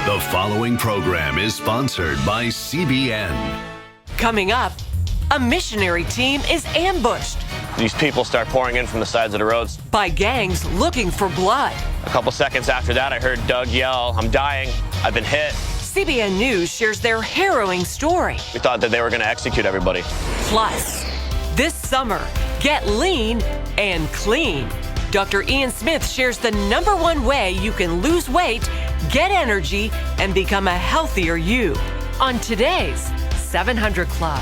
The following program is sponsored by CBN. Coming up, a missionary team is ambushed These people start pouring in from the sides of the roads. by gangs looking for blood. A couple seconds after that, I heard Doug yell, "I'm dying, I've been hit." CBN News shares their harrowing story. We thought that they were going to execute everybody. Plus, this summer, get lean and clean. Dr. Ian Smith shares the #1 way you can lose weight, get energy, and become a healthier you on today's 700 Club.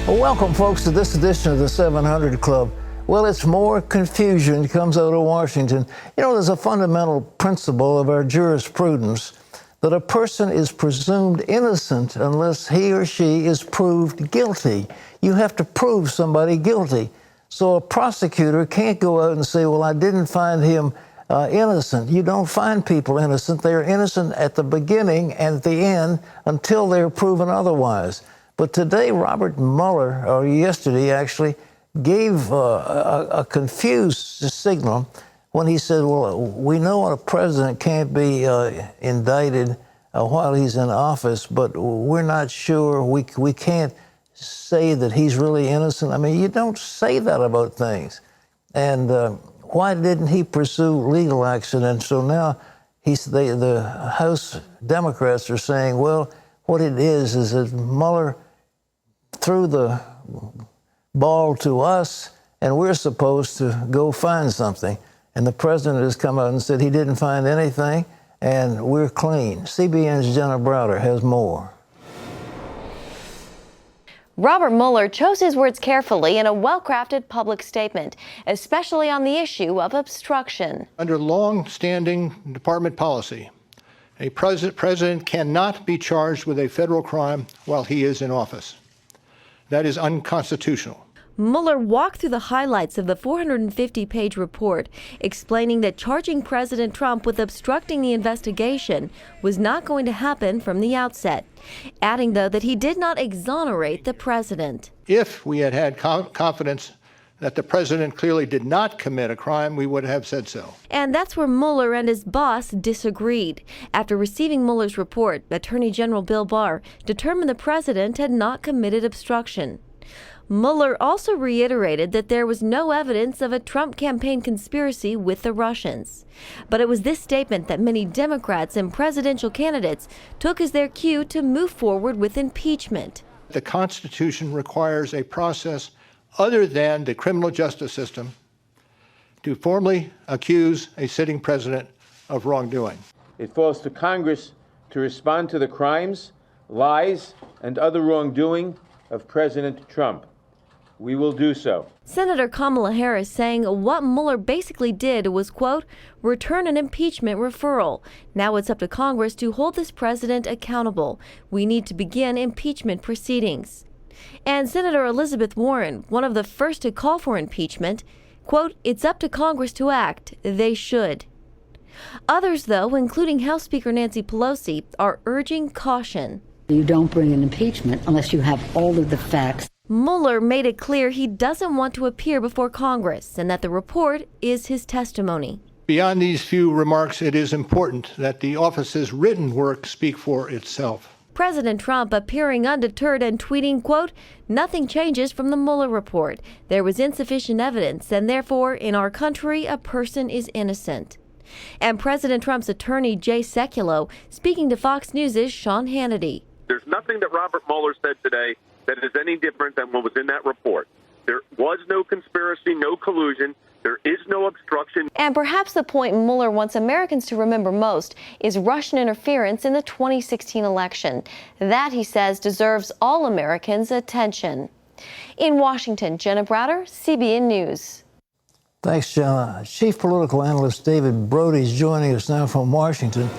Well, welcome, folks, to this edition of the 700 Club. Well, it's more confusion comes out of Washington. You know, there's a fundamental principle of our jurisprudence that a person is presumed innocent unless he or she is proved guilty. You have to prove somebody guilty. So a prosecutor can't go out and say, well, I didn't find him innocent. You don't find people innocent. They're innocent at the beginning and at the end until they're proven otherwise. But today, Robert Muller, or yesterday actually, gave a confused signal when he said, well, we know a president can't be indicted while he's in office, but we're not sure, we can't say that he's really innocent. I mean, you don't say that about things. And why didn't he pursue legal action? And so now the House Democrats are saying, well, what it is that Mueller threw the ball to us, and we're supposed to go find something. And the president has come out and said he didn't find anything, and we're clean. CBN's Jenna Browder has more. Robert Mueller chose his words carefully in a well-crafted public statement, especially on the issue of obstruction. Under long-standing department policy, a president cannot be charged with a federal crime while he is in office. That is unconstitutional. Mueller walked through the highlights of the 450-page report, explaining that charging President Trump with obstructing the investigation was not going to happen from the outset, adding, though, that he did not exonerate the president. If we had confidence that the president clearly did not commit a crime, we would have said so. And that's where Mueller and his boss disagreed. After receiving Mueller's report, Attorney General Bill Barr determined the president had not committed obstruction. Mueller also reiterated that there was no evidence of a Trump campaign conspiracy with the Russians. But it was this statement that many Democrats and presidential candidates took as their cue to move forward with impeachment. The Constitution requires a process other than the criminal justice system to formally accuse a sitting president of wrongdoing. It falls to Congress to respond to the crimes, lies, and other wrongdoing of President Trump. We will do so. Senator Kamala Harris saying what Mueller basically did was, quote, return an impeachment referral. Now it's up to Congress to hold this president accountable. We need to begin impeachment proceedings. And Senator Elizabeth Warren, one of the first to call for impeachment, quote, it's up to Congress to act. They should. Others, though, including House Speaker Nancy Pelosi, are urging caution. You don't bring an impeachment unless you have all of the facts. Mueller made it clear he doesn't want to appear before Congress and that the report is his testimony. Beyond these few remarks, it is important that the office's written work speak for itself. President Trump appearing undeterred and tweeting, quote, nothing changes from the Mueller report. There was insufficient evidence, and therefore, in our country, a person is innocent. And President Trump's attorney, Jay Sekulow, speaking to Fox News' Sean Hannity. There's nothing that Robert Mueller said today that is any different than what was in that report. There was no conspiracy, no collusion. There is no obstruction. And perhaps the point Mueller wants Americans to remember most is Russian interference in the 2016 election. That, he says, deserves all Americans' attention. In Washington, Jenna Browder, CBN News. Thanks, Jenna. Chief Political Analyst David Brody is joining us now from Washington.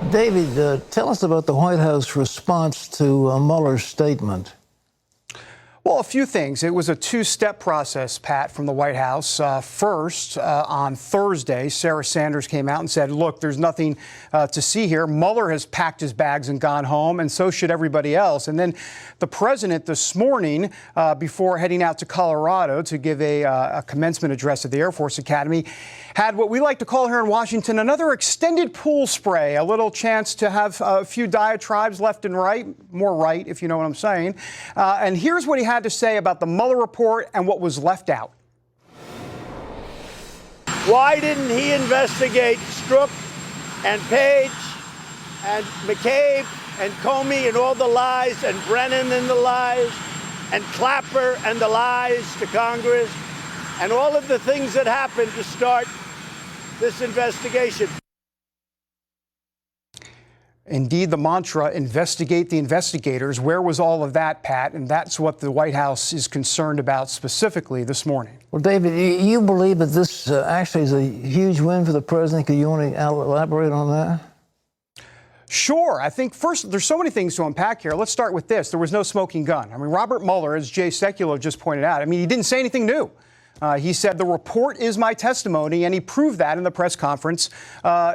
David, tell us about the White House response to Mueller's statement. Well, a few things. It was a two-step process, Pat, from the White House. First, on Thursday, Sarah Sanders came out and said, look, there's nothing to see here. Mueller has packed his bags and gone home, and so should everybody else. And then the president this morning, before heading out to Colorado to give a commencement address at the Air Force Academy, had what we like to call here in Washington another extended pool spray, a little chance to have a few diatribes left and right, more right, if you know what I'm saying. And here's what he had to say about the Mueller report and what was left out. Why didn't he investigate Strzok and Page and McCabe and Comey and all the lies and Brennan and the lies and Clapper and the lies to Congress and all of the things that happened to start this investigation? Indeed, the mantra, investigate the investigators. Where was all of that, Pat? And that's what the White House is concerned about specifically this morning. Well, David, you believe that this actually is a huge win for the president. Could you want to elaborate on that? Sure. I think first, there's so many things to unpack here. Let's start with this. There was no smoking gun. I mean, Robert Mueller, as Jay Sekulow just pointed out, I mean, he didn't say anything new. He said the report is my testimony, and he proved that in the press conference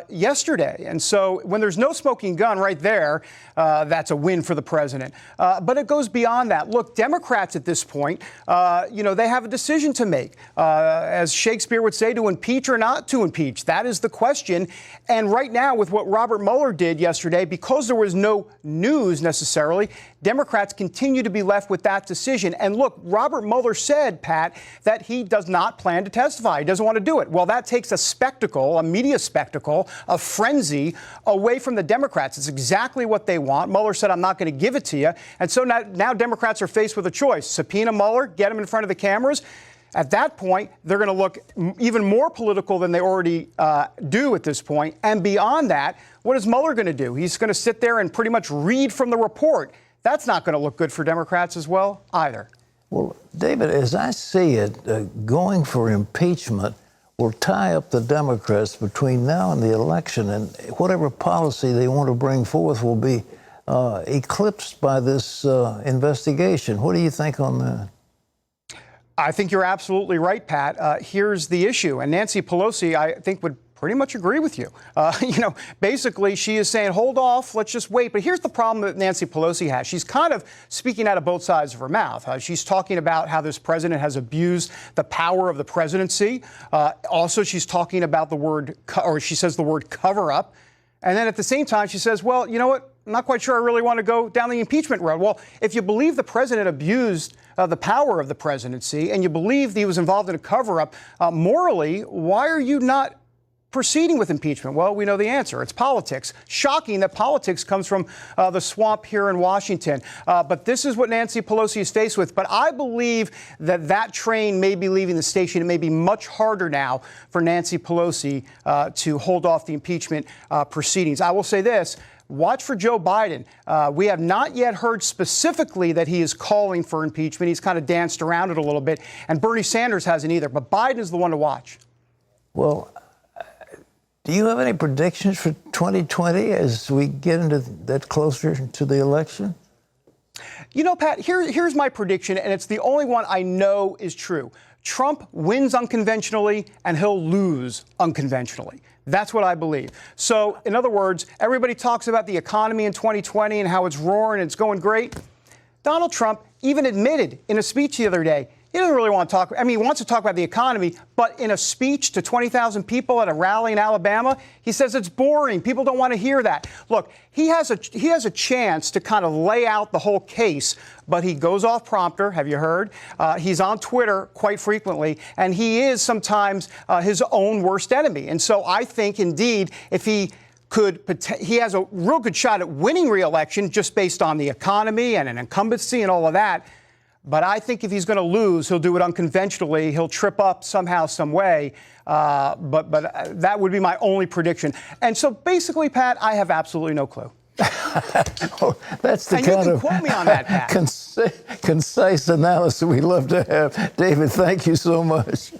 yesterday. And so when there's no smoking gun right there, that's a win for the president. But it goes beyond that. Look, Democrats at this point, they have a decision to make. As Shakespeare would say, to impeach or not to impeach. That is the question. And right now, with what Robert Mueller did yesterday, because there was no news necessarily, Democrats continue to be left with that decision. And look, Robert Mueller said, Pat, that he does not plan to testify. He doesn't want to do it. Well, that takes a spectacle, a media spectacle, a frenzy away from the Democrats. It's exactly what they want. Mueller said, I'm not going to give it to you. And so now Democrats are faced with a choice. Subpoena Mueller, get him in front of the cameras. At that point, they're going to look even more political than they already do at this point. And beyond that, what is Mueller going to do? He's going to sit there and pretty much read from the report. That's not going to look good for Democrats as well, either. Well, David, as I see it, going for impeachment will tie up the Democrats between now and the election, and whatever policy they want to bring forth will be eclipsed by this investigation. What do you think on that? I think you're absolutely right, Pat. Here's the issue, and Nancy Pelosi, I think, would pretty much agree with you. Basically, she is saying, hold off, let's just wait. But here's the problem that Nancy Pelosi has. She's kind of speaking out of both sides of her mouth. She's talking about how this president has abused the power of the presidency. Also, she's talking about she says the word cover up. And then at the same time, she says, well, you know what? I'm not quite sure I really want to go down the impeachment road. Well, if you believe the president abused the power of the presidency and you believe he was involved in a cover-up, morally, why are you not proceeding with impeachment? Well, we know the answer. It's politics. Shocking that politics comes from the swamp here in Washington. But this is what Nancy Pelosi is faced with. But I believe that train may be leaving the station. It may be much harder now for Nancy Pelosi to hold off the impeachment proceedings. I will say this. Watch for Joe Biden. We have not yet heard specifically that he is calling for impeachment. He's kind of danced around it a little bit. And Bernie Sanders hasn't either. But Biden is the one to watch. Well, do you have any predictions for 2020 as we get into that closer to the election? You know, Pat, here's my prediction, and it's the only one I know is true. Trump wins unconventionally, and he'll lose unconventionally. That's what I believe. So, in other words, everybody talks about the economy in 2020 and how it's roaring and it's going great. Donald Trump even admitted in a speech the other day, he doesn't really want to talk. I mean, he wants to talk about the economy, but in a speech to 20,000 people at a rally in Alabama, he says it's boring. People don't want to hear that. Look, he has a chance to kind of lay out the whole case, but he goes off prompter. Have you heard? He's on Twitter quite frequently, and he is sometimes his own worst enemy. And so I think, indeed, if he has a real good shot at winning re-election just based on the economy and an incumbency and all of that. But I think if he's going to lose, he'll do it unconventionally. He'll trip up somehow, some way. But that would be my only prediction. And so basically, Pat, I have absolutely no clue. Well, that's the and kind you can of quote me on that, Pat. concise analysis we love to have. David, thank you so much.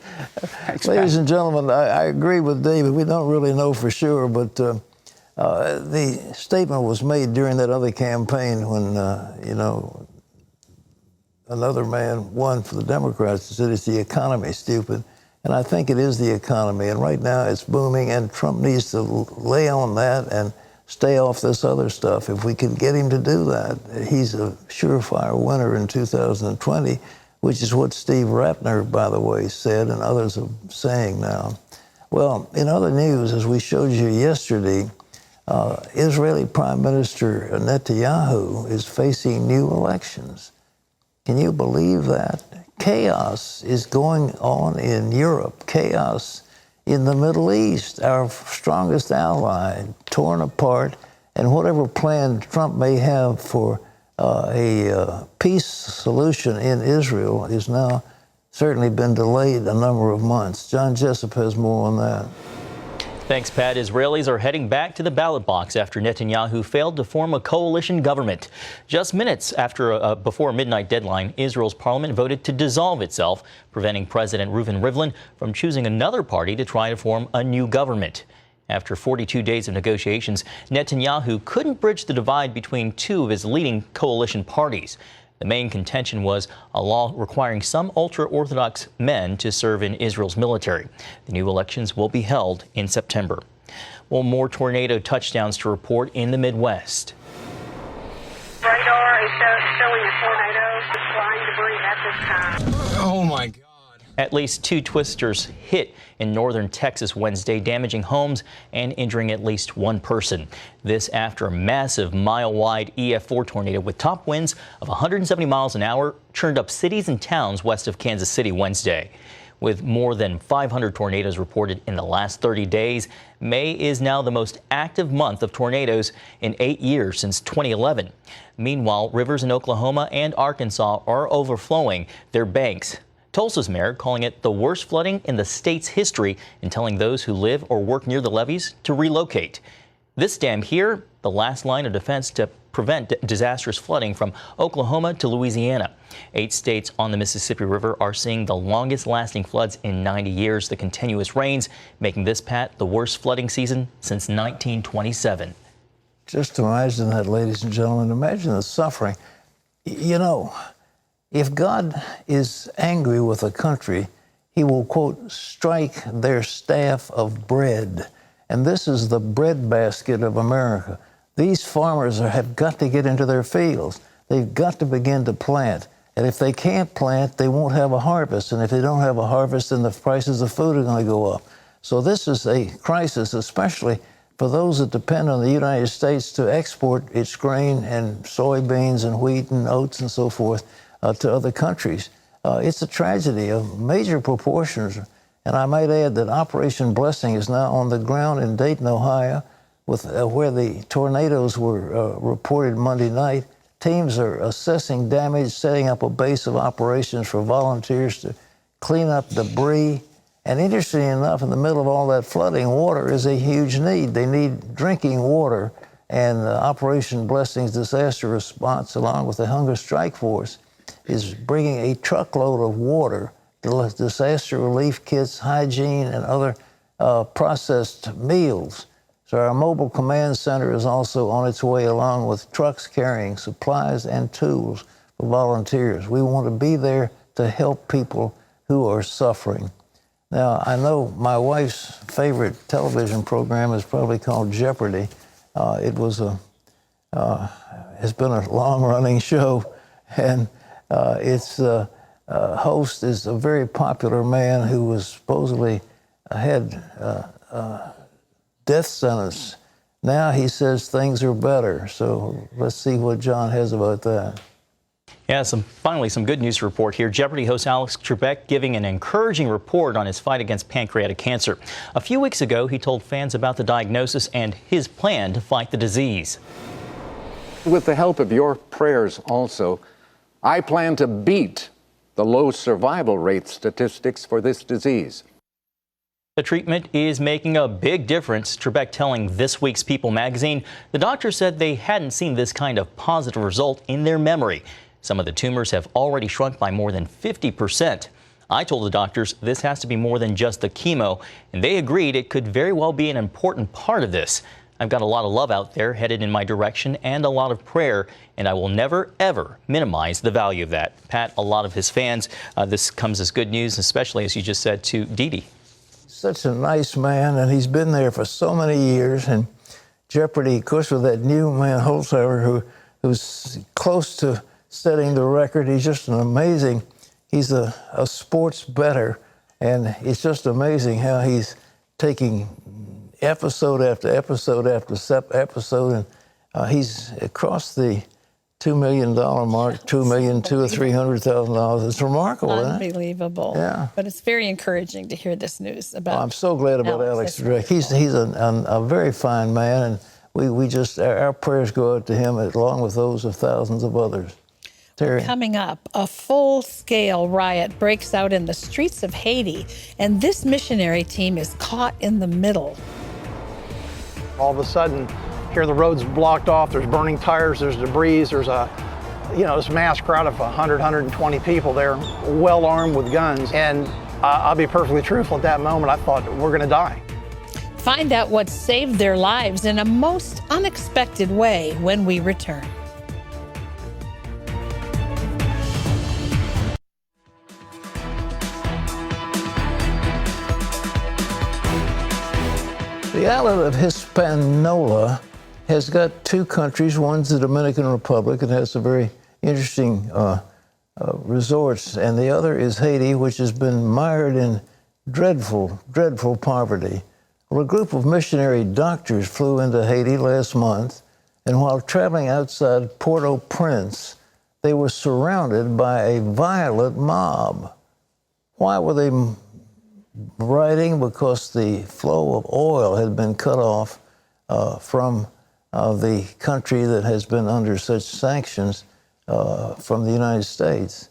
Thanks, Ladies Pat. and gentlemen, I agree with David. We don't really know for sure, but the statement was made during that other campaign when, another man won for the Democrats and said it's the economy, stupid. And I think it is the economy. And right now it's booming, and Trump needs to lay on that and stay off this other stuff. If we can get him to do that, he's a surefire winner in 2020, which is what Steve Rattner, by the way, said, and others are saying now. Well, in other news, as we showed you yesterday, Israeli Prime Minister Netanyahu is facing new elections. Can you believe that? Chaos is going on in Europe, chaos in the Middle East, our strongest ally, torn apart, and whatever plan Trump may have for a peace solution in Israel is now certainly been delayed a number of months. John Jessup has more on that. Thanks, Pat. Israelis are heading back to the ballot box after Netanyahu failed to form a coalition government. Just minutes after before a midnight deadline, Israel's parliament voted to dissolve itself, preventing President Reuven Rivlin from choosing another party to try to form a new government. After 42 days of negotiations, Netanyahu couldn't bridge the divide between two of his leading coalition parties. The main contention was a law requiring some ultra-Orthodox men to serve in Israel's military. The new elections will be held in September. Well, more tornado touchdowns to report in the Midwest. Radar is showing a tornado flying debris at this time. Oh, my God. At least two twisters hit in northern Texas Wednesday, damaging homes and injuring at least one person. This after a massive mile-wide EF4 tornado with top winds of 170 miles an hour churned up cities and towns west of Kansas City Wednesday. With more than 500 tornadoes reported in the last 30 days, May is now the most active month of tornadoes in 8 years since 2011. Meanwhile, rivers in Oklahoma and Arkansas are overflowing their banks. Tulsa's mayor calling it the worst flooding in the state's history and telling those who live or work near the levees to relocate. This dam here, the last line of defense to prevent disastrous flooding from Oklahoma to Louisiana. 8 states on the Mississippi River are seeing the longest lasting floods in 90 years. The continuous rains making this, Pat, the worst flooding season since 1927. Just imagine that, ladies and gentlemen. Imagine the suffering. You know, if God is angry with a country, he will, quote, strike their staff of bread. And this is the breadbasket of America. These farmers have got to get into their fields. They've got to begin to plant. And if they can't plant, they won't have a harvest. And if they don't have a harvest, then the prices of food are going to go up. So this is a crisis, especially for those that depend on the United States to export its grain and soybeans and wheat and oats and so forth to other countries. It's a tragedy of major proportions. And I might add that Operation Blessing is now on the ground in Dayton, Ohio, with where the tornadoes were reported Monday night. Teams are assessing damage, setting up a base of operations for volunteers to clean up debris. And interestingly enough, in the middle of all that flooding, water is a huge need. They need drinking water. And Operation Blessing's disaster response, along with the Hunger Strike Force, is bringing a truckload of water, disaster relief kits, hygiene, and other processed meals. So our mobile command center is also on its way, along with trucks carrying supplies and tools for volunteers. We want to be there to help people who are suffering. Now, I know my wife's favorite television program is probably called Jeopardy. It was has been a long-running show, and its host is a very popular man who was supposedly had death sentence. Now he says things are better. So let's see what John has about that. Yeah, finally some good news to report here. Jeopardy host Alex Trebek giving an encouraging report on his fight against pancreatic cancer. A few weeks ago, he told fans about the diagnosis and his plan to fight the disease. With the help of your prayers also, I plan to beat the low survival rate statistics for this disease. The treatment is making a big difference, Trebek telling This Week's People magazine. The doctor said they hadn't seen this kind of positive result in their memory. Some of the tumors have already shrunk by more than 50%. I told the doctors this has to be more than just the chemo, and they agreed it could very well be an important part of this. I've got a lot of love out there headed in my direction and a lot of prayer, and I will never, ever minimize the value of that. Pat, a lot of his fans, this comes as good news, especially, as you just said, to Dee Dee. Such a nice man, and he's been there for so many years. And Jeopardy, of course, with that new man, Holzhauer, who's close to setting the record. He's just an amazing, he's a sports bettor, and it's just amazing how he's taking episode after episode after episode, and he's across the $2 million mark, $2 million, $200,000 or $300,000. It's remarkable, isn't it? Unbelievable. Yeah. But it's very encouraging to hear this news about. I'm so glad about Alex Trebek. He's a very fine man, and we just, our prayers go out to him along with those of thousands of others. Terry. Coming up, a full-scale riot breaks out in the streets of Haiti, and this missionary team is caught in the middle. All of a sudden, here the road's blocked off, there's burning tires, there's debris, there's this mass crowd of 100, 120 people there, well armed with guns. And I'll be perfectly truthful, at that moment I thought, we're gonna die. Find out what saved their lives in a most unexpected way when we return. The island of Hispaniola has got two countries. One's the Dominican Republic. It has some very interesting resorts. And the other is Haiti, which has been mired in dreadful, dreadful poverty. Well, a group of missionary doctors flew into Haiti last month, and while traveling outside Port-au-Prince, they were surrounded by a violent mob. Why were they riding? Because the flow of oil had been cut off from the country that has been under such sanctions from the United States.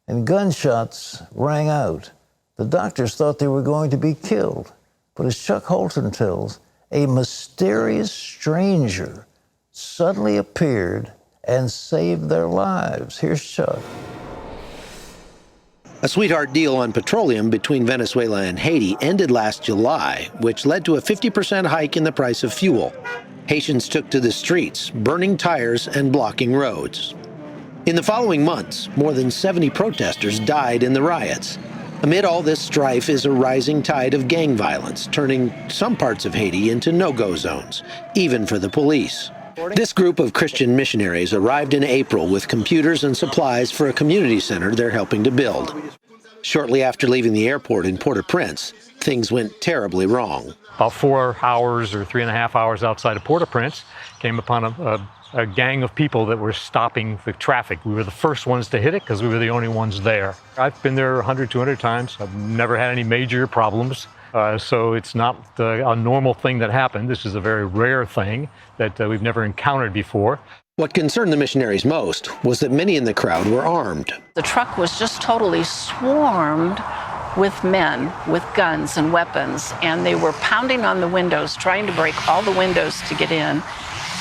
And gunshots rang out. The doctors thought they were going to be killed. But as Chuck Holton tells, a mysterious stranger suddenly appeared and saved their lives. Here's Chuck. A sweetheart deal on petroleum between Venezuela and Haiti ended last July, which led to a 50% hike in the price of fuel. Haitians took to the streets, burning tires and blocking roads. In the following months, more than 70 protesters died in the riots. Amid all this strife is a rising tide of gang violence, turning some parts of Haiti into no-go zones, even for the police. This group of Christian missionaries arrived in April with computers and supplies for a community center they're helping to build. Shortly after leaving the airport in Port-au-Prince, things went terribly wrong. About 4 hours or 3.5 hours outside of Port-au-Prince, came upon a gang of people that were stopping the traffic. We were the first ones to hit it because we were the only ones there. I've been there 100, 200 times. I've never had any major problems. So it's not a normal thing that happened. This is a very rare thing that we've never encountered before. What concerned the missionaries most was that many in the crowd were armed. The truck was just totally swarmed with men with guns and weapons, and they were pounding on the windows, trying to break all the windows to get in.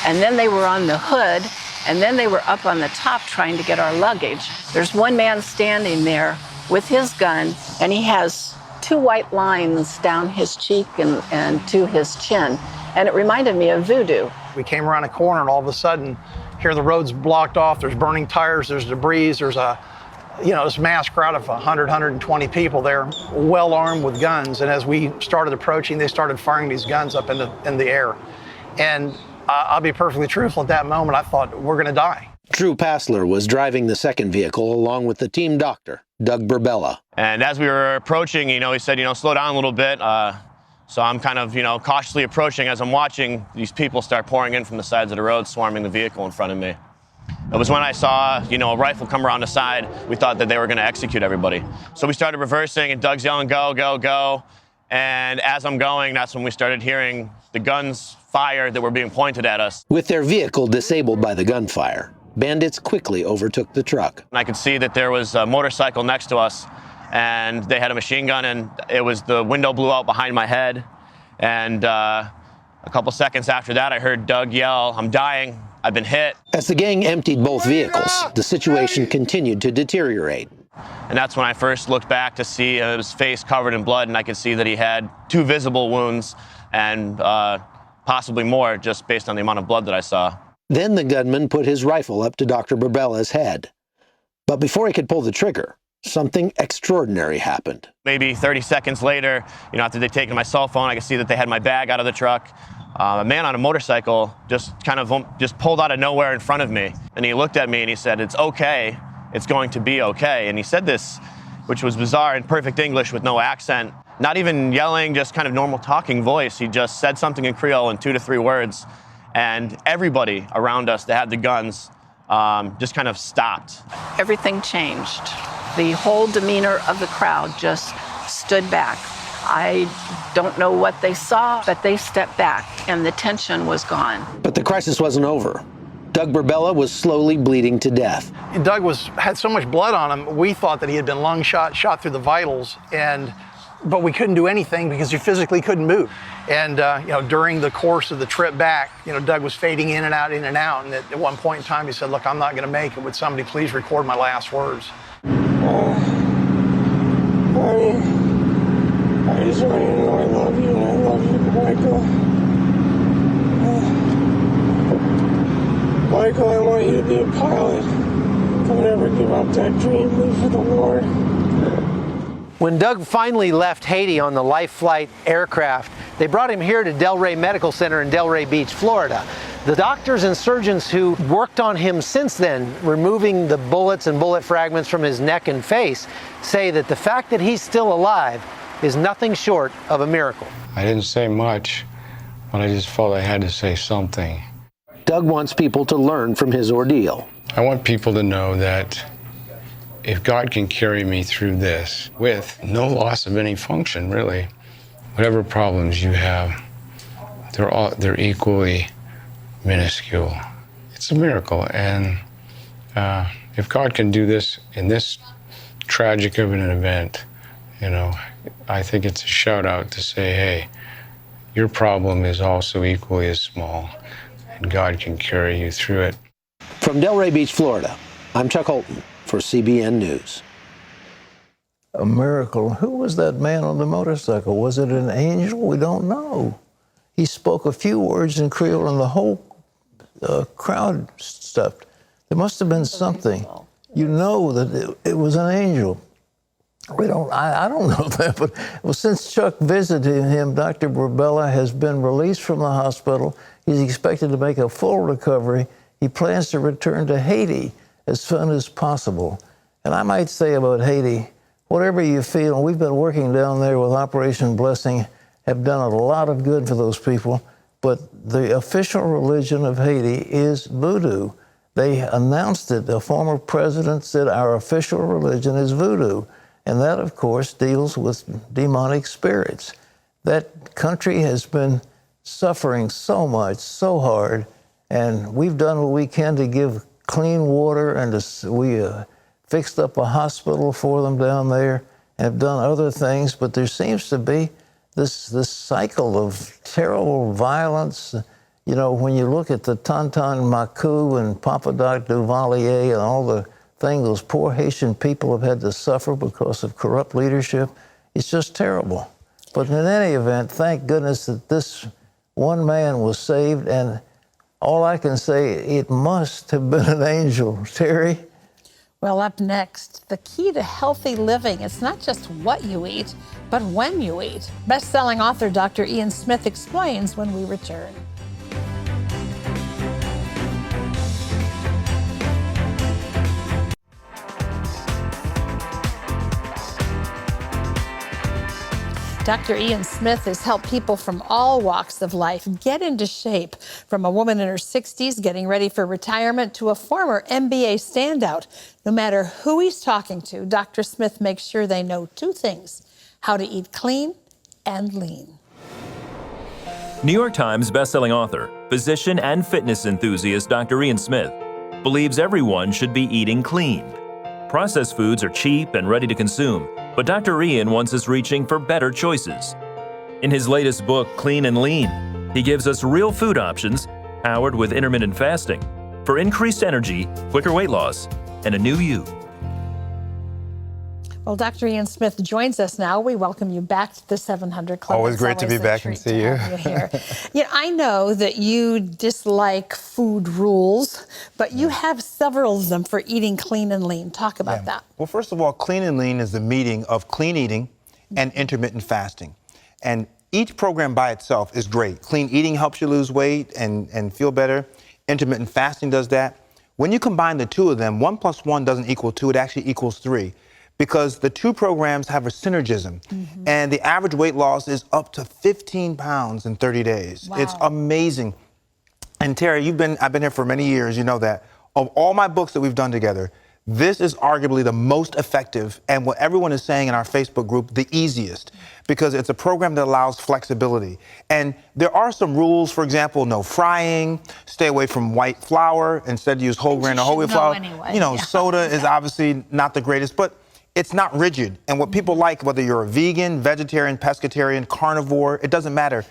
And then they were on the hood, and then they were up on the top trying to get our luggage. There's one man standing there with his gun, and he has 2 white lines down his cheek and to his chin. And it reminded me of voodoo. We came around a corner, and all of a sudden, here the road's blocked off, there's burning tires, there's debris, there's this mass crowd of 100, 120 people there, well armed with guns. And as we started approaching, they started firing these guns up in the air. And I'll be perfectly truthful, at that moment I thought, we're gonna die. Drew Passler was driving the second vehicle along with the team doctor, Doug Burbella. And as we were approaching, he said, slow down a little bit. So I'm kind of, cautiously approaching as I'm watching these people start pouring in from the sides of the road, swarming the vehicle in front of me. It was when I saw, a rifle come around the side, we thought that they were going to execute everybody. So we started reversing, and Doug's yelling, go, go, go. And as I'm going, that's when we started hearing the guns fire that were being pointed at us. With their vehicle disabled by the gunfire, bandits quickly overtook the truck. And I could see that there was a motorcycle next to us, and they had a machine gun, and the window blew out behind my head. And a couple seconds after that, I heard Doug yell, I'm dying, I've been hit. As the gang emptied both vehicles, the situation continued to deteriorate. And that's when I first looked back to see his face covered in blood, and I could see that he had 2 visible wounds and possibly more, just based on the amount of blood that I saw. Then the gunman put his rifle up to Dr. Burbella's head. But before he could pull the trigger, something extraordinary happened. Maybe 30 seconds later, after they'd taken my cell phone, I could see that they had my bag out of the truck. A man on a motorcycle just pulled out of nowhere in front of me. And he looked at me and he said, "It's okay. It's going to be okay." And he said this, which was bizarre, in perfect English with no accent. Not even yelling, just kind of normal talking voice. He just said something in Creole in 2 to 3 words. And everybody around us that had the guns just kind of stopped. Everything changed. The whole demeanor of the crowd just stood back. I don't know what they saw, but they stepped back and the tension was gone. But the crisis wasn't over. Doug Burbella was slowly bleeding to death. And Doug had so much blood on him, we thought that he had been lung shot through the vitals, but we couldn't do anything because he physically couldn't move. And during the course of the trip back, Doug was fading in and out. And at one point in time, he said, "Look, I'm not going to make it. Would somebody please record my last words?" I just want you to know I love you, and I love you, Michael. Michael, I want you to be a pilot. Don't ever give up that dream. Live for the Lord. When Doug finally left Haiti on the Life Flight aircraft, they brought him here to Delray Medical Center in Delray Beach, Florida. The doctors and surgeons who worked on him since then, removing the bullets and bullet fragments from his neck and face, say that the fact that he's still alive is nothing short of a miracle. I didn't say much, but I just felt I had to say something. Doug wants people to learn from his ordeal. I want people to know that if God can carry me through this with no loss of any function, really, whatever problems you have, they're equally minuscule. It's a miracle, and if God can do this in this tragic of an event, I think it's a shout out to say, hey, your problem is also equally as small, and God can carry you through it. From Delray Beach, Florida, I'm Chuck Holton for CBN News. A miracle. Who was that man on the motorcycle? Was it an angel? We don't know. He spoke a few words in Creole and the whole crowd stopped. There must have been something. You know that it was an angel. I don't know that, but since Chuck visited him, Dr. Burbella has been released from the hospital. He's expected to make a full recovery. He plans to return to Haiti as soon as possible. And I might say about Haiti, whatever you feel, and we've been working down there with Operation Blessing, have done a lot of good for those people, but the official religion of Haiti is voodoo. They announced it. The former president said our official religion is voodoo. And that, of course, deals with demonic spirits. That country has been suffering so much, so hard, and we've done what we can to give clean water, and we fixed up a hospital for them down there, and have done other things, but there seems to be this cycle of terrible violence. When you look at the Tonton Macoute and Papa Doc Duvalier and all the thing those poor Haitian people have had to suffer because of corrupt leadership, it's just terrible. But in any event, thank goodness that this one man was saved, and all I can say, it must have been an angel. Terry? Well, up next, the key to healthy living is not just what you eat, but when you eat. Best-selling author Dr. Ian Smith explains when we return. Dr. Ian Smith has helped people from all walks of life get into shape, from a woman in her 60s getting ready for retirement to a former NBA standout. No matter who he's talking to, Dr. Smith makes sure they know two things: how to eat clean and lean. New York Times bestselling author, physician, and fitness enthusiast Dr. Ian Smith believes everyone should be eating clean. Processed foods are cheap and ready to consume, but Dr. Ian wants us reaching for better choices. In his latest book, Clean and Lean, he gives us real food options powered with intermittent fasting for increased energy, quicker weight loss, and a new you. Well, Dr. Ian Smith joins us now. We welcome you back to the 700 Club. Always It's great to be a back treat and see to you. have here. I know that you dislike food rules, but you have several of them for eating clean and lean. Talk about that. Well, first of all, clean and lean is the meeting of clean eating and intermittent fasting. And each program by itself is great. Clean eating helps you lose weight and feel better. Intermittent fasting does that. When you combine the two of them, 1 + 1 doesn't equal 2, it actually equals 3. Because the two programs have a synergism. And the average weight loss is up to 15 pounds in 30 days. Wow. It's amazing. And Terry, I've been here for many years, you know that. Of all my books that we've done together, this is arguably the most effective and what everyone is saying in our Facebook group, the easiest, because it's a program that allows flexibility. And there are some rules, for example, no frying, stay away from white flour, instead use whole grain or whole wheat flour. Anyway. You know, soda is obviously not the greatest, but it's not rigid. And what people like, whether you're a vegan, vegetarian, pescatarian, carnivore, it doesn't matter.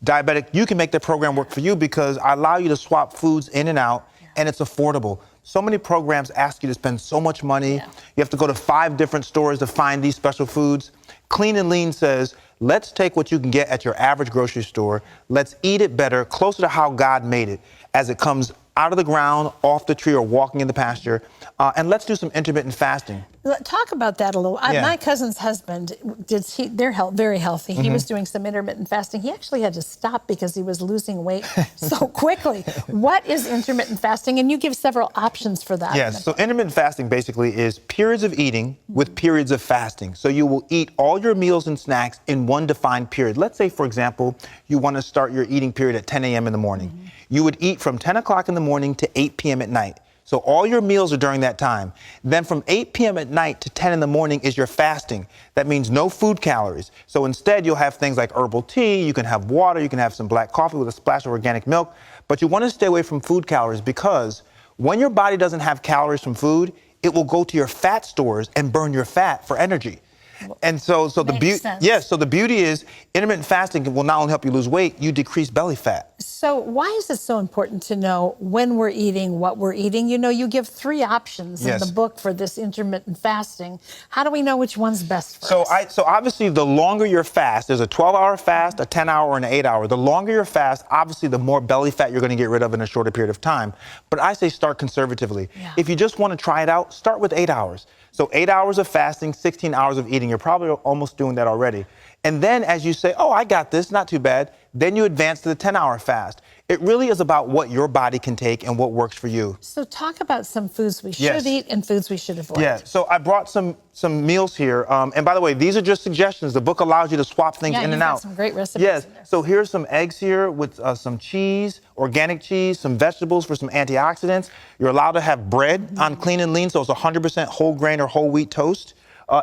Diabetic, you can make the program work for you because I allow you to swap foods in and out, and it's affordable. So many programs ask you to spend so much money. You have to go to 5 different stores to find these special foods. Clean and Lean says, let's take what you can get at your average grocery store. Let's eat it better, closer to how God made it, as it comes out of the ground, off the tree, or walking in the pasture. And let's do some intermittent fasting. Talk about that a little. My cousin's husband, they're very healthy. He was doing some intermittent fasting. He actually had to stop because he was losing weight so quickly. What is intermittent fasting? And you give several options for that. Yes, so intermittent fasting basically is periods of eating with periods of fasting. So you will eat all your meals and snacks in one defined period. Let's say, for example, you want to start your eating period at 10 a.m. in the morning. You would eat from 10 o'clock in the morning to 8 p.m. at night. So all your meals are during that time. Then from 8 p.m. at night to 10 in the morning is your fasting. That means no food calories. So instead, you'll have things like herbal tea, you can have water, you can have some black coffee with a splash of organic milk. But you want to stay away from food calories because when your body doesn't have calories from food, it will go to your fat stores and burn your fat for energy. And so the beauty is intermittent fasting will not only help you lose weight, you decrease belly fat. So why is it so important to know when we're eating, what we're eating? You know, you give 3 options in the book for this intermittent fasting. How do we know which one's best for us? So obviously the longer your fast, there's a 12-hour fast, a 10-hour, and an 8-hour. The longer your fast, obviously the more belly fat you're going to get rid of in a shorter period of time. But I say start conservatively. If you just want to try it out, start with 8 hours. So 8 hours of fasting, 16 hours of eating. You're probably almost doing that already. And then as you say, oh, I got this, not too bad, then you advance to the 10-hour fast. It really is about what your body can take and what works for you. So talk about some foods we should eat and foods we should avoid. Yeah, so I brought some meals here. And by the way, these are just suggestions. The book allows you to swap things in and out. Some great recipes. Yes, so here's some eggs here with some cheese, organic cheese, some vegetables for some antioxidants. You're allowed to have bread on Clean and Lean, so it's 100% whole grain or whole wheat toast.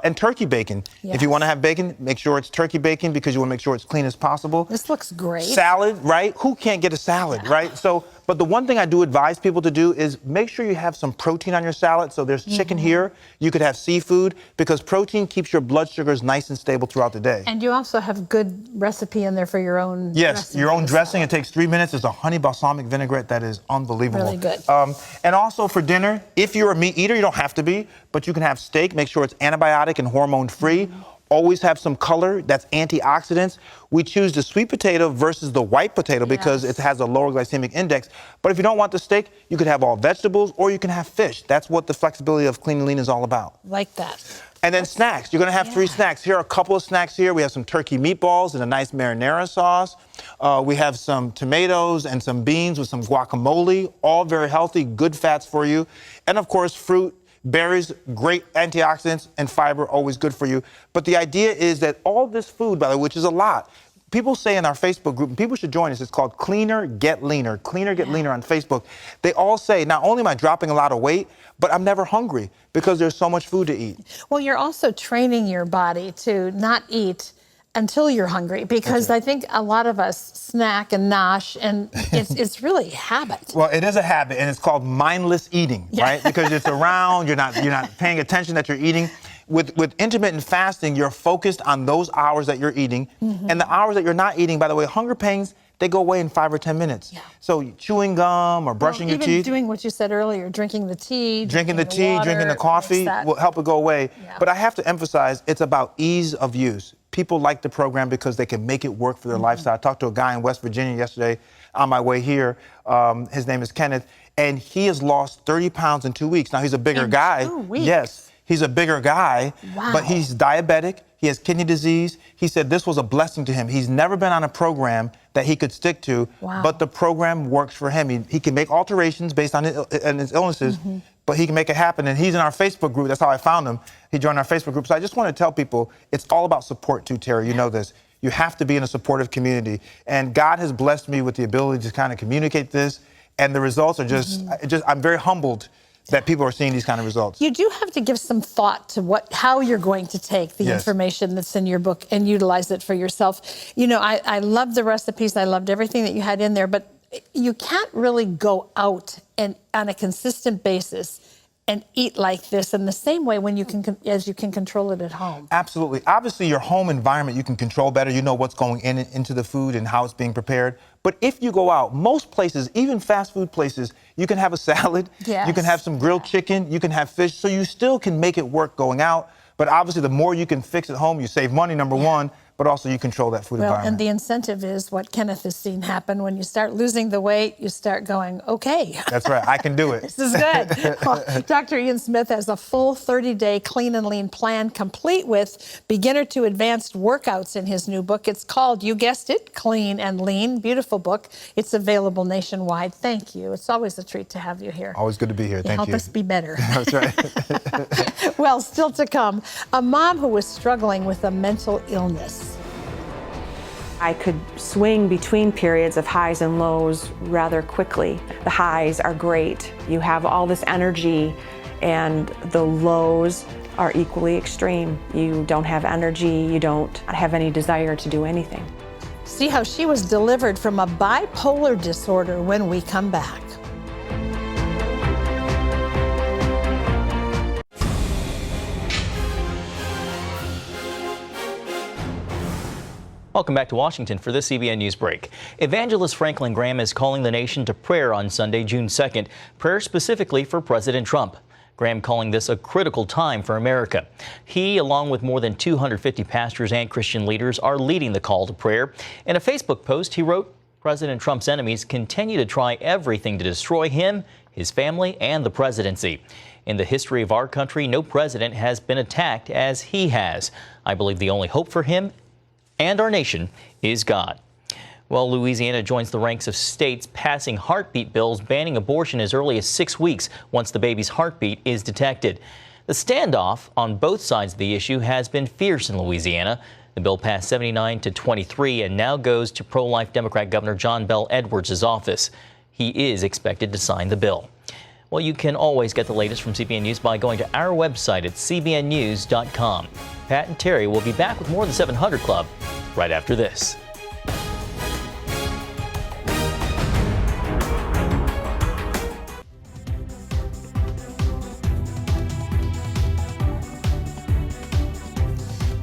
And turkey bacon. If you want to have bacon, make sure it's turkey bacon because you want to make sure it's clean as possible. This looks great. Salad, right? Who can't get a salad, right? So, but the one thing I do advise people to do is make sure you have some protein on your salad. So there's chicken here. You could have seafood because protein keeps your blood sugars nice and stable throughout the day. And you also have good recipe in there for your own dressing. Your own dressing. It takes 3 minutes. It's a honey balsamic vinaigrette that is unbelievable. Really good. And also for dinner, if you're a meat eater, you don't have to be, but you can have steak. Make sure it's antibiotic and hormone free. Always have some color, that's antioxidants. We choose the sweet potato versus the white potato because it has a lower glycemic index. But if you don't want the steak, you could have all vegetables or you can have fish. That's what the flexibility of Clean and Lean is all about. Like that. And then snacks. You're going to have 3 snacks. Here are a couple of snacks here. We have some turkey meatballs and a nice marinara sauce. We have some tomatoes and some beans with some guacamole, all very healthy, good fats for you. And of course, fruit. Berries, great antioxidants, and fiber, always good for you. But the idea is that all this food, by the way, which is a lot, people say in our Facebook group, and people should join us, it's called Cleaner, Get Leaner. Cleaner, Get Leaner on Facebook. They all say, not only am I dropping a lot of weight, but I'm never hungry because there's so much food to eat. Well, you're also training your body to not eat until you're hungry, because I think a lot of us snack and nosh, and it's really habit. Well, it is a habit, and it's called mindless eating, right? Because it's around, you're not paying attention that you're eating. With intermittent fasting, you're focused on those hours that you're eating, and the hours that you're not eating, by the way, hunger pains, they go away in 5 or 10 minutes. Yeah. So chewing gum or brushing your teeth. Doing what you said earlier, drinking the tea. Drinking the coffee will help it go away. Yeah. But I have to emphasize, it's about ease of use. People like the program because they can make it work for their lifestyle. I talked to a guy in West Virginia yesterday on my way here. His name is Kenneth, and he has lost 30 pounds in 2 weeks. Now, he's a bigger guy. 2 weeks? Yes, he's a bigger guy, but he's diabetic. He has kidney disease. He said this was a blessing to him. He's never been on a program that he could stick to, but the program works for him. He can make alterations based on his illnesses, but he can make it happen. And he's in our Facebook group. That's how I found him. He joined our Facebook group. So I just want to tell people, it's all about support too, Terry. You know this. You have to be in a supportive community. And God has blessed me with the ability to kind of communicate this. And the results are just I'm very humbled that people are seeing these kind of results. You do have to give some thought to how you're going to take the information that's in your book and utilize it for yourself. You know, I loved the recipes. I loved everything that you had in there, but you can't really go out and on a consistent basis and eat like this in the same way as you can control it at home. Absolutely. Obviously, your home environment you can control better. You know what's going into the food and how it's being prepared. But if you go out, most places, even fast food places, you can have a salad, you can have some grilled chicken, you can have fish, so you still can make it work going out. But obviously, the more you can fix at home, you save money, number one, but also you control that food environment. And the incentive is what Kenneth has seen happen. When you start losing the weight, you start going, okay. That's right. I can do it. This is good. Well, Dr. Ian Smith has a full 30-day clean and lean plan, complete with beginner to advanced workouts in his new book. It's called, you guessed it, Clean and Lean. Beautiful book. It's available nationwide. Thank you. It's always a treat to have you here. Always good to be here. Thank you. Help us be better. That's right. Well, still to come, a mom who was struggling with a mental illness. I could swing between periods of highs and lows rather quickly. The highs are great. You have all this energy, and the lows are equally extreme. You don't have energy, you don't have any desire to do anything. See how she was delivered from a bipolar disorder when we come back. Welcome back to Washington for this CBN News Break. Evangelist Franklin Graham is calling the nation to prayer on Sunday, June 2nd, prayer specifically for President Trump. Graham calling this a critical time for America. He, along with more than 250 pastors and Christian leaders, are leading the call to prayer. In a Facebook post, he wrote, President Trump's enemies continue to try everything to destroy him, his family, and the presidency. In the history of our country, no president has been attacked as he has. I believe the only hope for him and our nation is God. Well, Louisiana joins the ranks of states passing heartbeat bills banning abortion as early as 6 weeks once the baby's heartbeat is detected. The standoff on both sides of the issue has been fierce in Louisiana. The bill passed 79-23 and now goes to pro-life Democrat Governor John Bel Edwards' office. He is expected to sign the bill. Well, you can always get the latest from CBN News by going to our website at cbnnews.com. Pat and Terry will be back with more of the 700 Club right after this.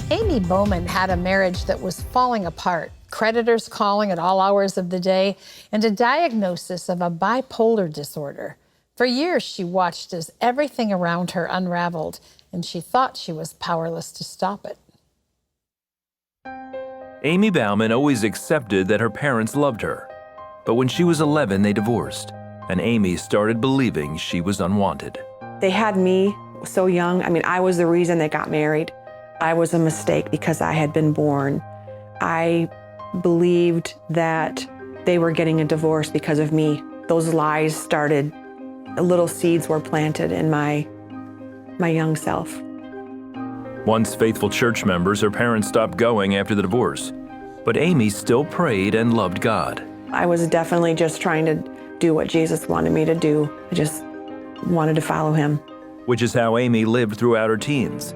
Amy Bowman had a marriage that was falling apart, creditors calling at all hours of the day, and a diagnosis of a bipolar disorder. For years, she watched as everything around her unraveled, and she thought she was powerless to stop it. Amy Bowman always accepted that her parents loved her. But when she was 11, they divorced, and Amy started believing she was unwanted. They had me so young. I mean, I was the reason they got married. I was a mistake because I had been born. I believed that they were getting a divorce because of me. Those lies started. Little seeds were planted in my young self. Once faithful church members, her parents stopped going after the divorce. But Amy still prayed and loved God. I was definitely just trying to do what Jesus wanted me to do. I just wanted to follow him. Which is how Amy lived throughout her teens.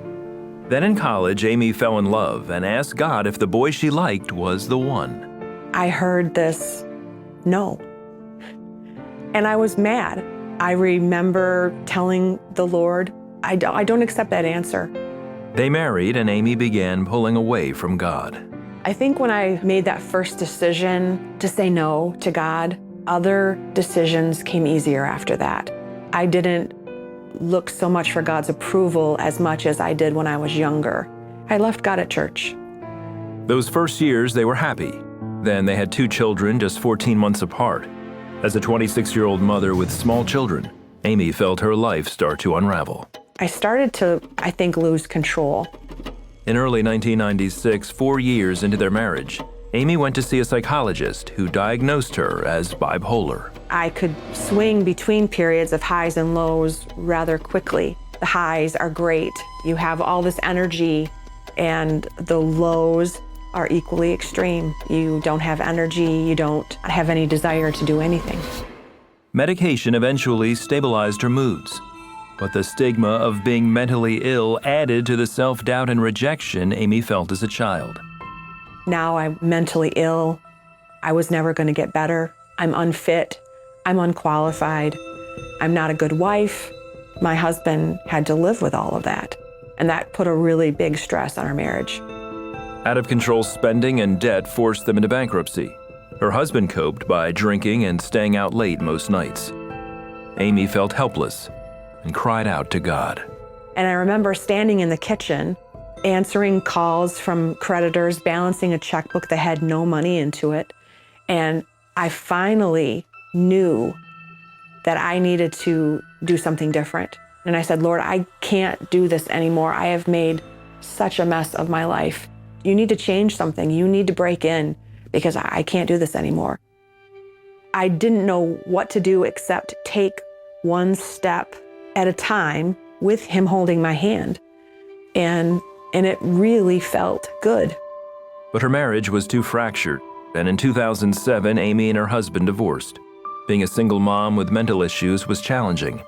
Then in college, Amy fell in love and asked God if the boy she liked was the one. I heard this no, and I was mad. I remember telling the Lord, I don't accept that answer. They married and Amy began pulling away from God. I think when I made that first decision to say no to God, other decisions came easier after that. I didn't look so much for God's approval as much as I did when I was younger. I left God at church. Those first years, they were happy. Then they had 2 children just 14 months apart. As a 26-year-old mother with small children, Amy felt her life start to unravel. I started to, I think, lose control. In early 1996, 4 years into their marriage, Amy went to see a psychologist who diagnosed her as bipolar. I could swing between periods of highs and lows rather quickly. The highs are great. You have all this energy, and the lows are equally extreme. You don't have energy, you don't have any desire to do anything. Medication eventually stabilized her moods, but the stigma of being mentally ill added to the self-doubt and rejection Amy felt as a child. Now I'm mentally ill. I was never going to get better. I'm unfit. I'm unqualified. I'm not a good wife. My husband had to live with all of that, and that put a really big stress on our marriage. Out-of-control spending and debt forced them into bankruptcy. Her husband coped by drinking and staying out late most nights. Amy felt helpless and cried out to God. And I remember standing in the kitchen, answering calls from creditors, balancing a checkbook that had no money into it. And I finally knew that I needed to do something different. And I said, Lord, I can't do this anymore. I have made such a mess of my life. You need to change something. You need to break in, because I can't do this anymore. I didn't know what to do except take one step at a time with him holding my hand. And it really felt good. But her marriage was too fractured, and in 2007, Amy and her husband divorced. Being a single mom with mental issues was challenging,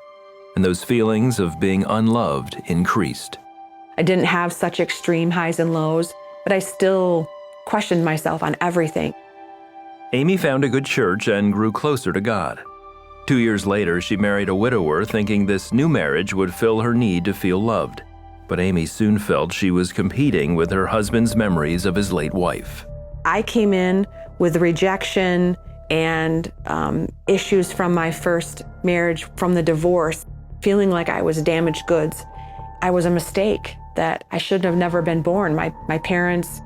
and those feelings of being unloved increased. I didn't have such extreme highs and lows, but I still questioned myself on everything. Amy found a good church and grew closer to God. 2 years later, she married a widower, thinking this new marriage would fill her need to feel loved. But Amy soon felt she was competing with her husband's memories of his late wife. I came in with rejection and issues from my first marriage, from the divorce, feeling like I was damaged goods. I was a mistake, that I should have never been born. My parents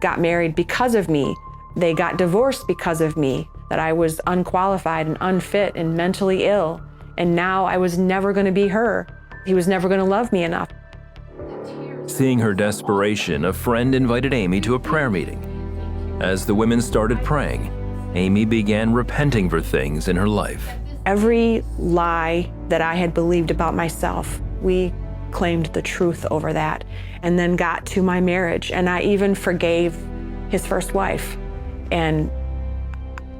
got married because of me. They got divorced because of me, that I was unqualified and unfit and mentally ill. And now I was never going to be her. He was never going to love me enough. Seeing her desperation, a friend invited Amy to a prayer meeting. As the women started praying, Amy began repenting for things in her life. Every lie that I had believed about myself, we claimed the truth over that, and then got to my marriage, and I even forgave his first wife. And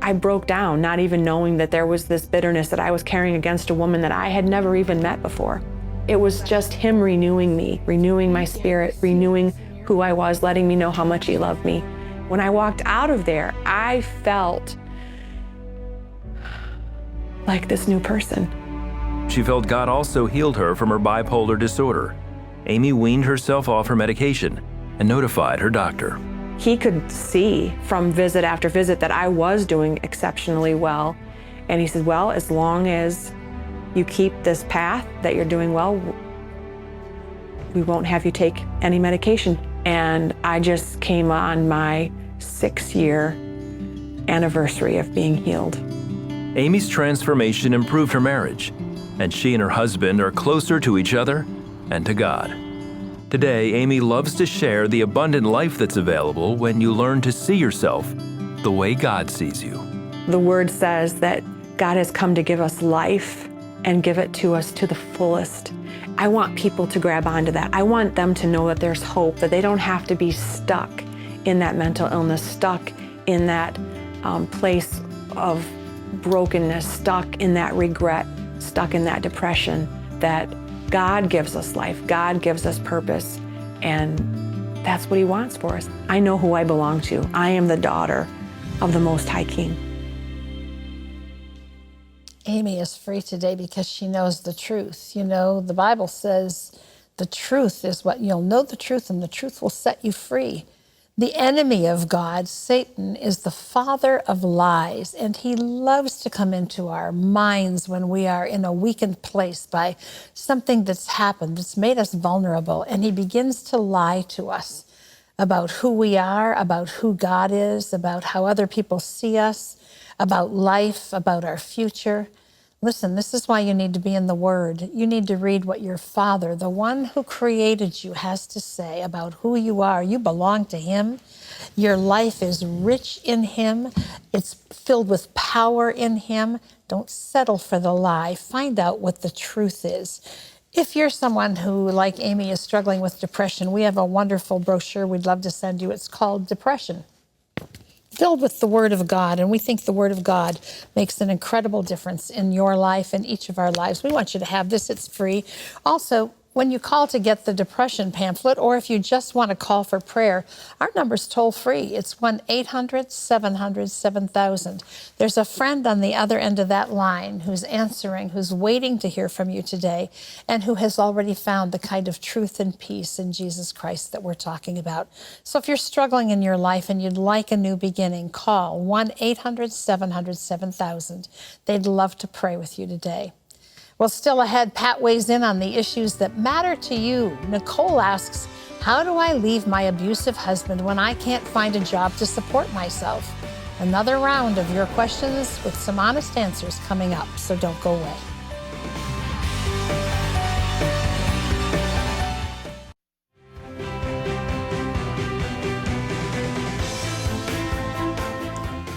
I broke down, not even knowing that there was this bitterness that I was carrying against a woman that I had never even met before. It was just him renewing me, renewing my spirit, renewing who I was, letting me know how much he loved me. When I walked out of there, I felt like this new person. She felt God also healed her from her bipolar disorder. Amy weaned herself off her medication and notified her doctor. He could see from visit after visit that I was doing exceptionally well. And he said, well, as long as you keep this path that you're doing well, we won't have you take any medication. And I just came on my 6-year anniversary of being healed. Amy's transformation improved her marriage, and she and her husband are closer to each other and to God. Today, Amy loves to share the abundant life that's available when you learn to see yourself the way God sees you. The word says that God has come to give us life and give it to us to the fullest. I want people to grab onto that. I want them to know that there's hope, that they don't have to be stuck in that mental illness, stuck in that place of brokenness, stuck in that regret, stuck in that depression, that God gives us life, God gives us purpose, and that's what he wants for us. I know who I belong to. I am the daughter of the Most High King. Amy is free today because she knows the truth. You know, the Bible says the truth is what you'll know the truth, and the truth will set you free. The enemy of God, Satan, is the father of lies, and he loves to come into our minds when we are in a weakened place by something that's happened, that's made us vulnerable, and he begins to lie to us about who we are, about who God is, about how other people see us, about life, about our future. Listen, this is why you need to be in the Word. You need to read what your Father, the one who created you, has to say about who you are. You belong to Him. Your life is rich in Him. It's filled with power in Him. Don't settle for the lie. Find out what the truth is. If you're someone who, like Amy, is struggling with depression, we have a wonderful brochure we'd love to send you. It's called Depression, filled with the Word of God, and we think the Word of God makes an incredible difference in your life and each of our lives. We want you to have this. It's free. Also, when you call to get the depression pamphlet, or if you just want to call for prayer, our number's toll-free. It's 1-800-700-7000. There's a friend on the other end of that line who's answering, who's waiting to hear from you today, and who has already found the kind of truth and peace in Jesus Christ that we're talking about. So if you're struggling in your life and you'd like a new beginning, call 1-800-700-7000. They'd love to pray with you today. Well, still ahead, Pat weighs in on the issues that matter to you. Nicole asks, how do I leave my abusive husband when I can't find a job to support myself? Another round of your questions with some honest answers coming up, so don't go away.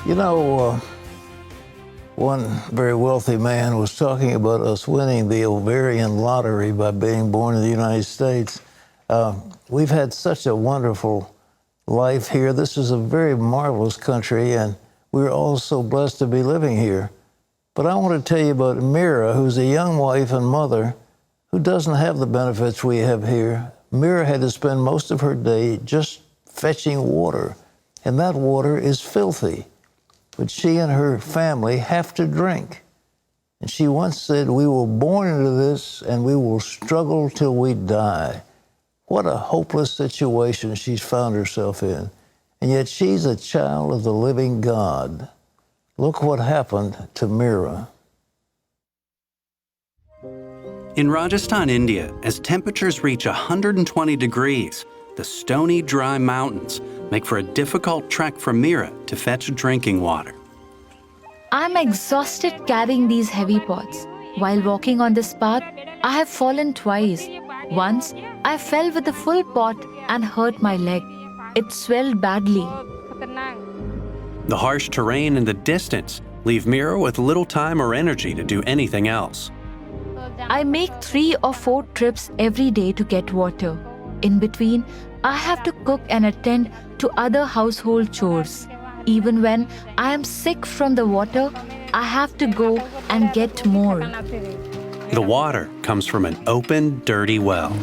You know, one very wealthy man was talking about us winning the ovarian lottery by being born in the United States. We've had such a wonderful life here. This is a very marvelous country, and we're all so blessed to be living here. But I want to tell you about Mira, who's a young wife and mother who doesn't have the benefits we have here. Mira had to spend most of her day just fetching water, and that water is filthy. But she and her family have to drink. And she once said, we were born into this and we will struggle till we die. What a hopeless situation she's found herself in. And yet she's a child of the living God. Look what happened to Mira. In Rajasthan, India, as temperatures reach 120 degrees, the stony, dry mountains make for a difficult trek for Mira to fetch drinking water. I'm exhausted carrying these heavy pots. While walking on this path, I have fallen twice. Once, I fell with a full pot and hurt my leg. It swelled badly. The harsh terrain and the distance leave Mira with little time or energy to do anything else. I make 3 or 4 trips every day to get water. In between, I have to cook and attend to other household chores. Even when I am sick from the water, I have to go and get more. The water comes from an open, dirty well.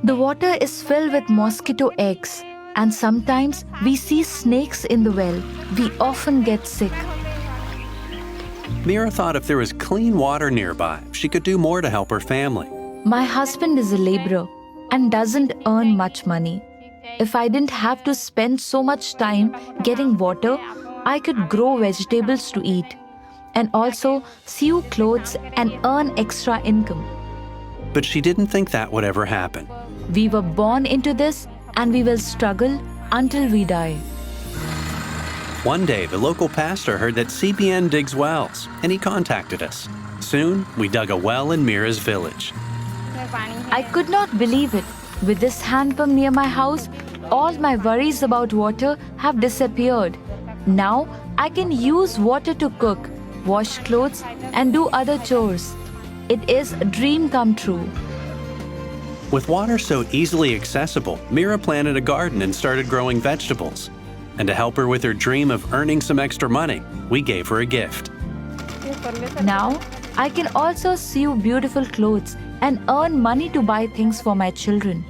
The water is filled with mosquito eggs, and sometimes we see snakes in the well. We often get sick. Mira thought if there was clean water nearby, she could do more to help her family. My husband is a laborer and doesn't earn much money. If I didn't have to spend so much time getting water, I could grow vegetables to eat and also sew clothes and earn extra income. But she didn't think that would ever happen. We were born into this and we will struggle until we die. One day, the local pastor heard that CBN digs wells, and he contacted us. Soon, we dug a well in Mira's village. I could not believe it. With this hand pump near my house, all my worries about water have disappeared. Now, I can use water to cook, wash clothes, and do other chores. It is a dream come true. With water so easily accessible, Mira planted a garden and started growing vegetables. And to help her with her dream of earning some extra money, we gave her a gift. Now, I can also sew beautiful clothes and earn money to buy things for my children.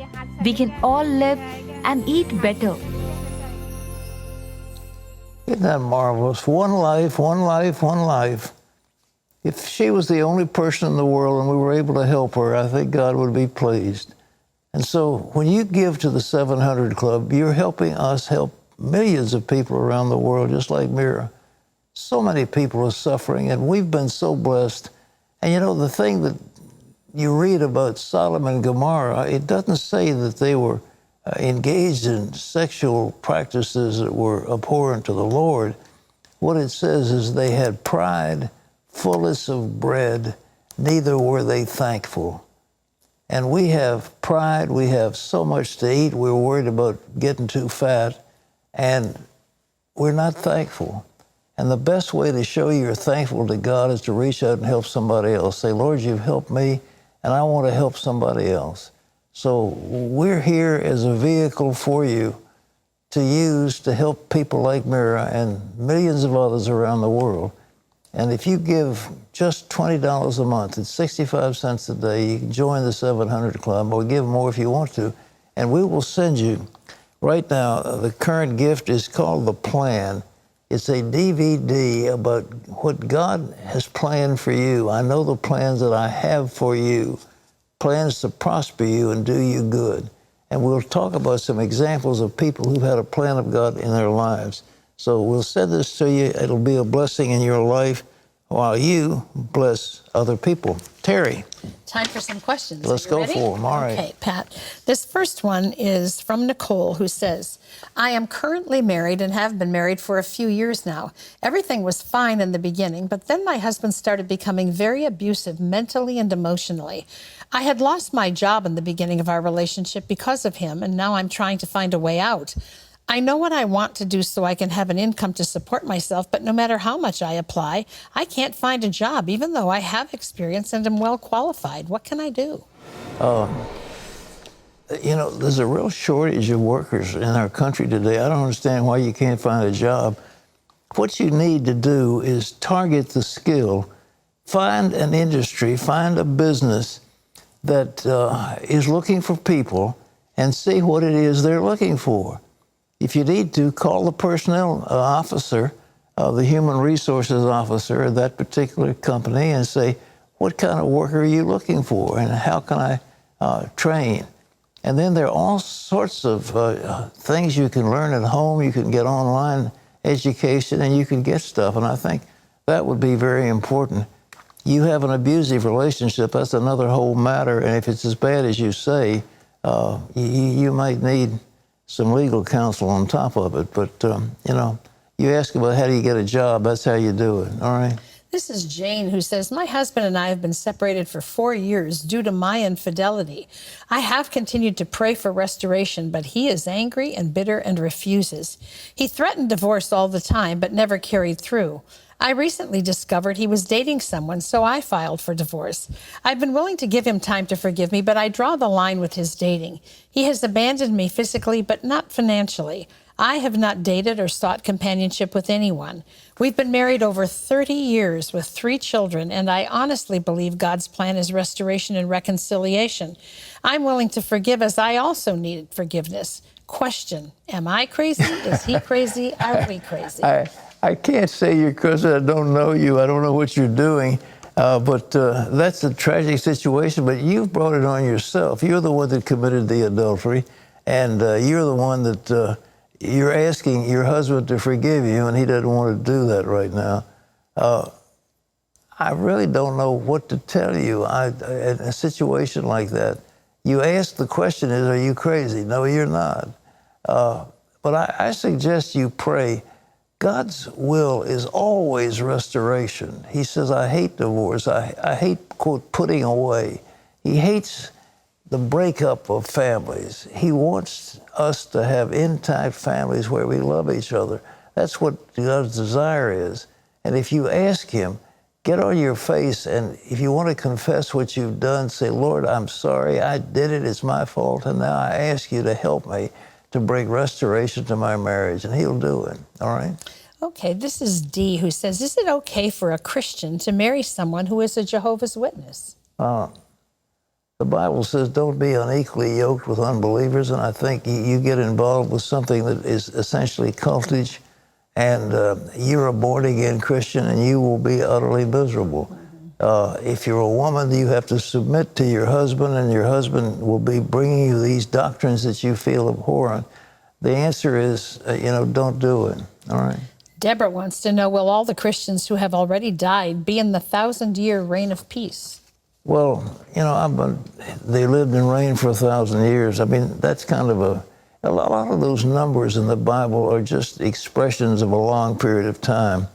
We can all live and eat better. Isn't that marvelous? One life, one life, one life. If she was the only person in the world and we were able to help her, I think God would be pleased. And so when you give to the 700 Club, you're helping us help millions of people around the world, just like Mira. So many people are suffering, and we've been so blessed. And you know, the thing that you read about Sodom and Gomorrah, it doesn't say that they were engaged in sexual practices that were abhorrent to the Lord. What it says is they had pride, fullness of bread, neither were they thankful. And we have pride, we have so much to eat, we're worried about getting too fat, and we're not thankful. And the best way to show you're thankful to God is to reach out and help somebody else. Say, Lord, you've helped me, and I want to help somebody else. So we're here as a vehicle for you to use to help people like Mira and millions of others around the world. And if you give just $20 a month, it's 65 cents a day, you can join the 700 Club, or give more if you want to, and we will send you. Right now, the current gift is called The Plan. It's a DVD about what God has planned for you. I know the plans that I have for you, plans to prosper you and do you good. And we'll talk about some examples of people who've had a plan of God in their lives. So we'll send this to you. It'll be a blessing in your life while you bless other people. Terry. Time for some questions. Let's go for them. All right. Okay, Pat. This first one is from Nicole, who says, I am currently married and have been married for a few years now. Everything was fine in the beginning, but then my husband started becoming very abusive mentally and emotionally. I had lost my job in the beginning of our relationship because of him, and now I'm trying to find a way out. I know what I want to do so I can have an income to support myself, but no matter how much I apply, I can't find a job, even though I have experience and am well qualified. What can I do? You know, there's a real shortage of workers in our country today. I don't understand why you can't find a job. What you need to do is target the skill, find an industry, find a business that is looking for people, and see what it is they're looking for. If you need to, call the personnel officer, the human resources officer of that particular company, and say, what kind of worker are you looking for, and how can I train? And then there are all sorts of things you can learn at home. You can get online education, and you can get stuff. And I think that would be very important. You have an abusive relationship, that's another whole matter. And if it's as bad as you say, you might need some legal counsel on top of it. But, you know, you ask about how do you get a job, that's how you do it, all right? This is Jane, who says, my husband and I have been separated for 4 years due to my infidelity. I have continued to pray for restoration, but he is angry and bitter and refuses. He threatened divorce all the time, but never carried through. I recently discovered he was dating someone, so I filed for divorce. I've been willing to give him time to forgive me, but I draw the line with his dating. He has abandoned me physically, but not financially. I have not dated or sought companionship with anyone. We've been married over 30 years with 3 children, and I honestly believe God's plan is restoration and reconciliation. I'm willing to forgive, as I also needed forgiveness. Question, am I crazy? Is he crazy? Are we crazy? I can't say you're crazy. I don't know you. I don't know what you're doing. But that's a tragic situation. But you've brought it on yourself. You're the one that committed the adultery, and you're the one that you're asking your husband to forgive you, and he doesn't want to do that right now. I really don't know what to tell you. In a situation like that, you ask the question is, are you crazy? No, you're not. But I suggest you pray. God's will is always restoration. He says, I hate divorce. I hate, quote, putting away. He hates the breakup of families. He wants us to have intact families where we love each other. That's what God's desire is. And if you ask him, get on your face, and if you want to confess what you've done, say, Lord, I'm sorry, I did it, it's my fault, and now I ask you to help me to bring restoration to my marriage, and he'll do it, all right? Okay, this is Dee, who says, is it okay for a Christian to marry someone who is a Jehovah's Witness? The Bible says don't be unequally yoked with unbelievers, and I think you get involved with something that is essentially cultish, and you're a born-again Christian, and you will be utterly miserable. If you're a woman, you have to submit to your husband, and your husband will be bringing you these doctrines that you feel abhorrent. The answer is, don't do it, all right? Deborah wants to know, will all the Christians who have already died be in the 1,000-year reign of peace? Well, they lived and reigned for 1,000 years. I mean, that's kind of a lot of those numbers in the Bible are just expressions of a long period of time.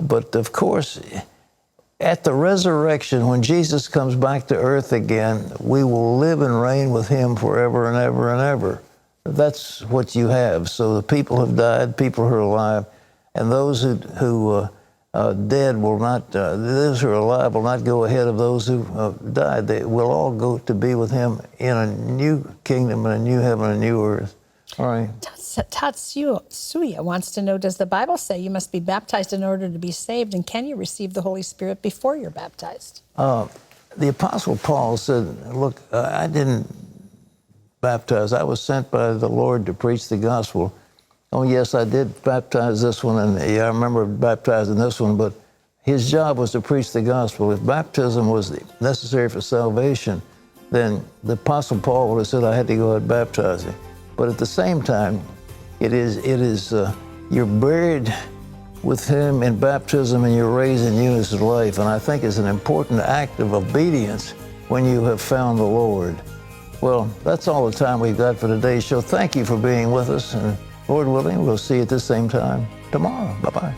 But of course, at the resurrection, when Jesus comes back to earth again, we will live and reign with him forever and ever and ever. That's what you have. So the people have died, people who are alive, and those who dead will not, those who are alive will not go ahead of those who died. They will all go to be with him in a new kingdom and a new heaven and a new earth. All right. Tatsuya wants to know, does the Bible say you must be baptized in order to be saved, and can you receive the Holy Spirit before you're baptized? The Apostle Paul said, look, I didn't baptize. I was sent by the Lord to preach the gospel. Oh, yes, I did baptize this one, and I remember baptizing this one, but his job was to preach the gospel. If baptism was necessary for salvation, then the Apostle Paul would have said I had to go ahead baptizing. But at the same time, it is you're buried with him in baptism and you're raised in newness of life. And I think it's an important act of obedience when you have found the Lord. Well, that's all the time we've got for today's show. Thank you for being with us. And Lord willing, we'll see you at the same time tomorrow. Bye-bye.